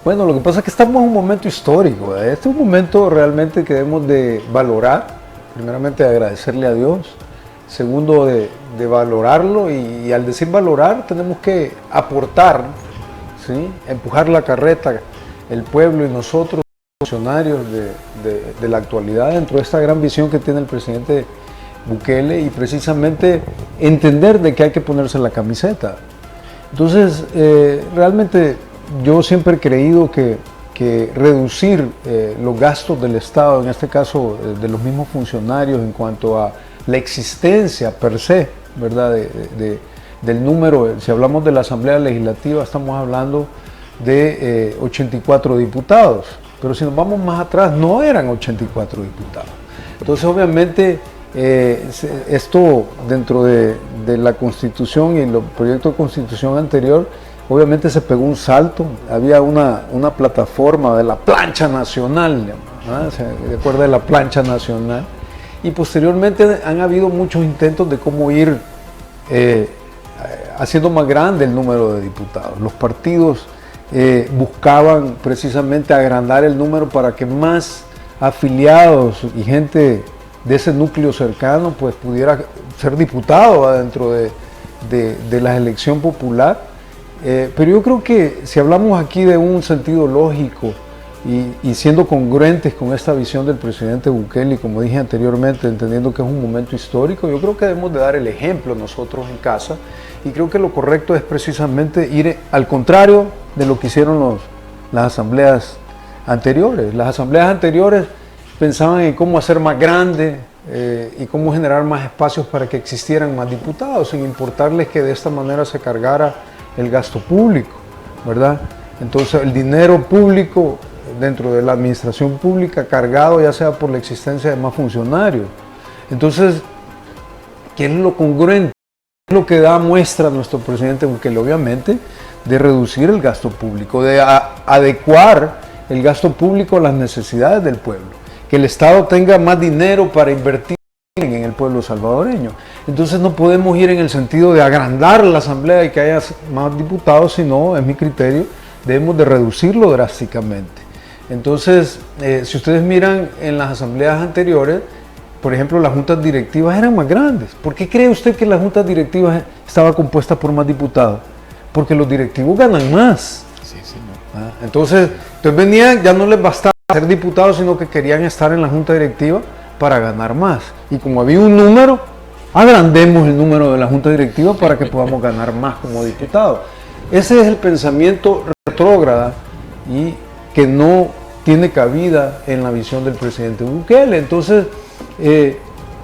Bueno, lo que pasa es que estamos en un momento histórico. Este es un momento realmente que debemos de valorar. Primeramente, agradecerle a Dios. Segundo, de valorarlo. Y al decir valorar, tenemos que aportar, ¿sí? Empujar la carreta, el pueblo y nosotros, funcionarios de la actualidad, dentro de esta gran visión que tiene el presidente Bukele, y precisamente entender de que hay que ponerse la camiseta. Entonces, realmente yo siempre he creído que reducir los gastos del Estado, en este caso de los mismos funcionarios, en cuanto a la existencia per se, ¿verdad? Del número, si hablamos de la Asamblea Legislativa, estamos hablando de 84 diputados, pero si nos vamos más atrás, no eran 84 diputados. Entonces, obviamente, esto dentro de la Constitución y el proyecto de Constitución anterior, obviamente se pegó un salto. Había una plataforma de la plancha nacional, ¿no? ¿Se acuerda de la plancha nacional? Y posteriormente han habido muchos intentos de cómo ir haciendo más grande el número de diputados. Los partidos buscaban precisamente agrandar el número para que más afiliados y gente de ese núcleo cercano pues pudiera ser diputado dentro de la elección popular. Pero yo creo que si hablamos aquí de un sentido lógico y siendo congruentes con esta visión del presidente Bukele, como dije anteriormente, entendiendo que es un momento histórico, yo creo que debemos de dar el ejemplo nosotros en casa, y creo que lo correcto es precisamente ir al contrario de lo que hicieron las asambleas anteriores. Las asambleas anteriores pensaban en cómo hacer más grande y cómo generar más espacios para que existieran más diputados, sin importarles que de esta manera se cargara el gasto público, ¿verdad? Entonces el dinero público dentro de la administración pública cargado ya sea por la existencia de más funcionarios. Entonces, ¿qué es lo congruente? ¿Qué es lo que da muestra nuestro presidente Bukele? Obviamente, de reducir el gasto público, de adecuar el gasto público a las necesidades del pueblo, que el Estado tenga más dinero para invertir en el pueblo salvadoreño. Entonces no podemos ir en el sentido de agrandar la asamblea y que haya más diputados, sino, en mi criterio, debemos de reducirlo drásticamente. Entonces, si ustedes miran en las asambleas anteriores, por ejemplo, las juntas directivas eran más grandes. ¿Por qué cree usted que las juntas directivas estaba compuesta por más diputados? Porque los directivos ganan más. Sí, señor. Entonces venían, ya no les bastaba ser diputados, sino que querían estar en la junta directiva para ganar más. Y como había un número, agrandemos el número de la junta directiva para que podamos ganar más como diputados. Ese es el pensamiento retrógrada y que no tiene cabida en la visión del presidente Bukele. Entonces,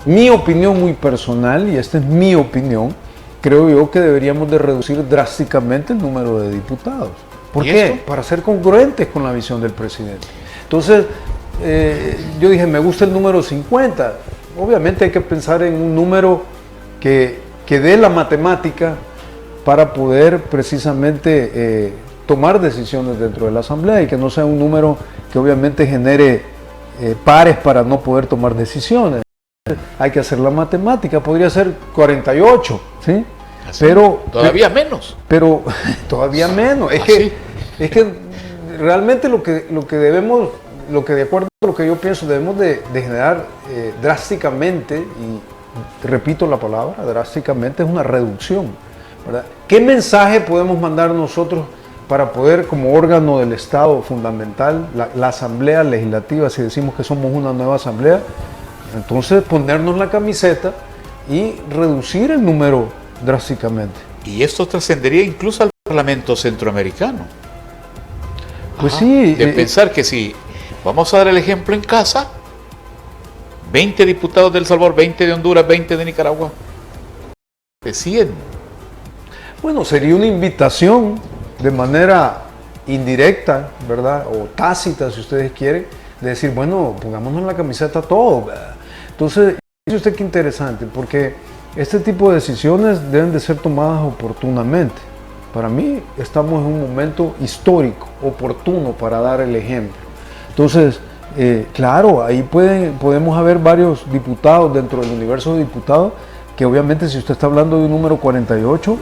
mi opinión muy personal, y esta es mi opinión, creo yo que deberíamos de reducir drásticamente el número de diputados. ¿Por qué? Esto? Para ser congruentes con la visión del presidente. Entonces, yo dije, me gusta el número 50. Obviamente hay que pensar en un número que dé la matemática para poder precisamente tomar decisiones dentro de la asamblea, y que no sea un número que obviamente genere pares para no poder tomar decisiones. Hay que hacer la matemática, podría ser 48, ¿sí? Así, pero todavía menos. Pero todavía menos. Es que realmente lo que debemos, lo que de acuerdo a lo que yo pienso, debemos de generar drásticamente, y repito la palabra, drásticamente, es una reducción, ¿verdad? ¿Qué mensaje podemos mandar nosotros para poder, como órgano del Estado fundamental, la Asamblea Legislativa, si decimos que somos una nueva asamblea, entonces ponernos la camiseta y reducir el número drásticamente? Y esto trascendería incluso al Parlamento Centroamericano. Pues sí. De pensar que si vamos a dar el ejemplo en casa, 20 diputados de El Salvador, 20 de Honduras, 20 de Nicaragua, de 100. Bueno, sería una invitación de manera indirecta, ¿verdad? O tácita, si ustedes quieren, de decir, bueno, pongámonos la camiseta todos, ¿verdad? Entonces, dice usted qué interesante, porque este tipo de decisiones deben de ser tomadas oportunamente. Para mí, estamos en un momento histórico, oportuno para dar el ejemplo. Entonces, claro, ahí podemos haber varios diputados dentro del universo de diputados, que obviamente si usted está hablando de un número 48,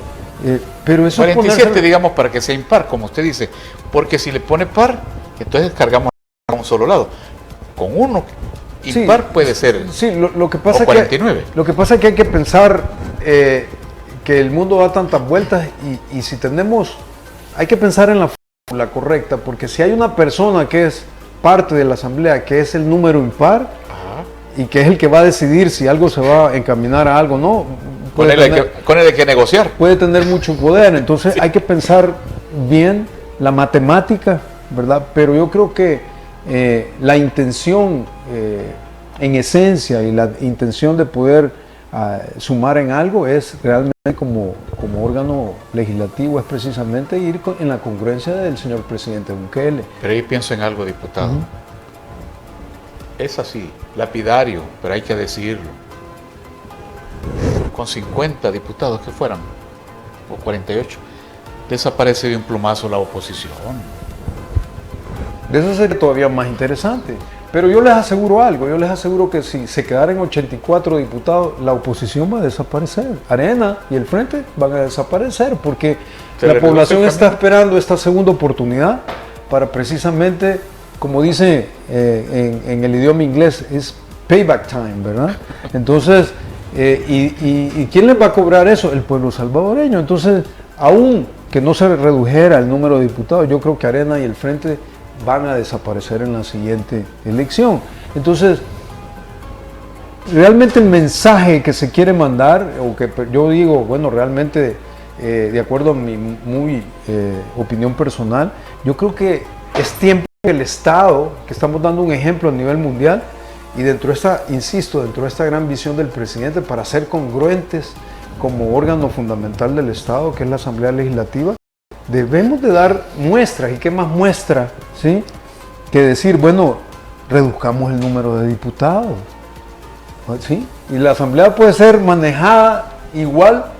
Pero eso 47, digamos, para que sea impar, como usted dice, porque si le pone par, entonces cargamos a un solo lado. Con uno impar sí, puede ser sí, lo que pasa o 49. lo que pasa es que hay que pensar que el mundo da tantas vueltas y si tenemos, hay que pensar en la fórmula correcta, porque si hay una persona que es parte de la asamblea, que es el número impar, y que es el que va a decidir si algo se va a encaminar a algo o no, Con él hay que negociar. puede tener mucho poder. Entonces hay que pensar bien la matemática, ¿verdad? Pero yo creo que la intención en esencia y la intención de poder sumar en algo es realmente como órgano legislativo, es precisamente ir en la congruencia del señor presidente Bukele. Pero ahí pienso en algo, diputado. Es así, lapidario, pero hay que decidirlo. Con 50 diputados que fueran, o 48, desaparece de un plumazo la oposición. Eso sería todavía más interesante. Pero yo les aseguro algo, yo les aseguro que si se quedaran 84 diputados, la oposición va a desaparecer. Arena y el Frente van a desaparecer porque la población está esperando esta segunda oportunidad para precisamente, como dice en el idioma inglés, es payback time, ¿verdad? Entonces, ¿y quién les va a cobrar eso? El pueblo salvadoreño. Entonces, aún que no se redujera el número de diputados, yo creo que Arena y el Frente van a desaparecer en la siguiente elección. Entonces, realmente el mensaje que se quiere mandar, o que yo digo, bueno, realmente, de acuerdo a mi opinión personal, yo creo que es tiempo que el Estado, que estamos dando un ejemplo a nivel mundial, y dentro de esta, insisto, dentro de esta gran visión del presidente, para ser congruentes como órgano fundamental del Estado, que es la Asamblea Legislativa, debemos de dar muestras, y qué más muestra, ¿sí?, que decir, bueno, reduzcamos el número de diputados, ¿sí? Y la Asamblea puede ser manejada igual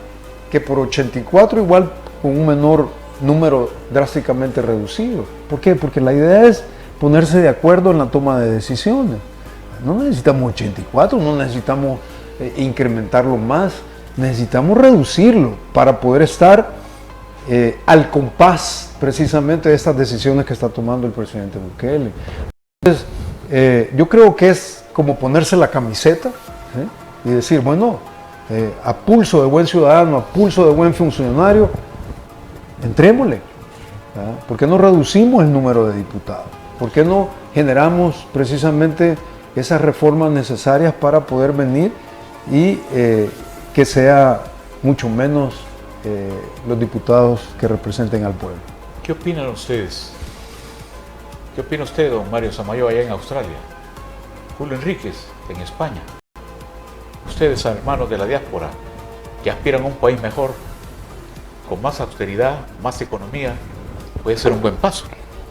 que por 84, igual con un menor número drásticamente reducido. ¿Por qué? Porque la idea es ponerse de acuerdo en la toma de decisiones. No necesitamos 84, no necesitamos incrementarlo más, necesitamos reducirlo para poder estar al compás precisamente de estas decisiones que está tomando el presidente Bukele. Entonces, yo creo que es como ponerse la camiseta, ¿sí?, y decir, bueno, a pulso de buen ciudadano, a pulso de buen funcionario, entrémosle. ¿Por qué no reducimos el número de diputados? ¿Por qué no generamos precisamente esas reformas necesarias para poder venir y que sea mucho menos los diputados que representen al pueblo? ¿Qué opinan ustedes? ¿Qué opina usted, don Mario Samayoa, allá en Australia? Julio Enríquez, en España. Ustedes, hermanos de la diáspora, que aspiran a un país mejor, con más austeridad, más economía, puede ser un buen paso.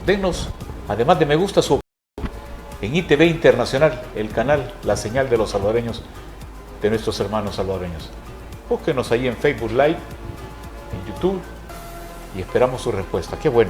Denos, además de me gusta, su opinión en ITV Internacional, el canal, la señal de los salvadoreños, de nuestros hermanos salvadoreños. Búsquenos ahí en Facebook Live, en YouTube, y esperamos su respuesta. Qué bueno.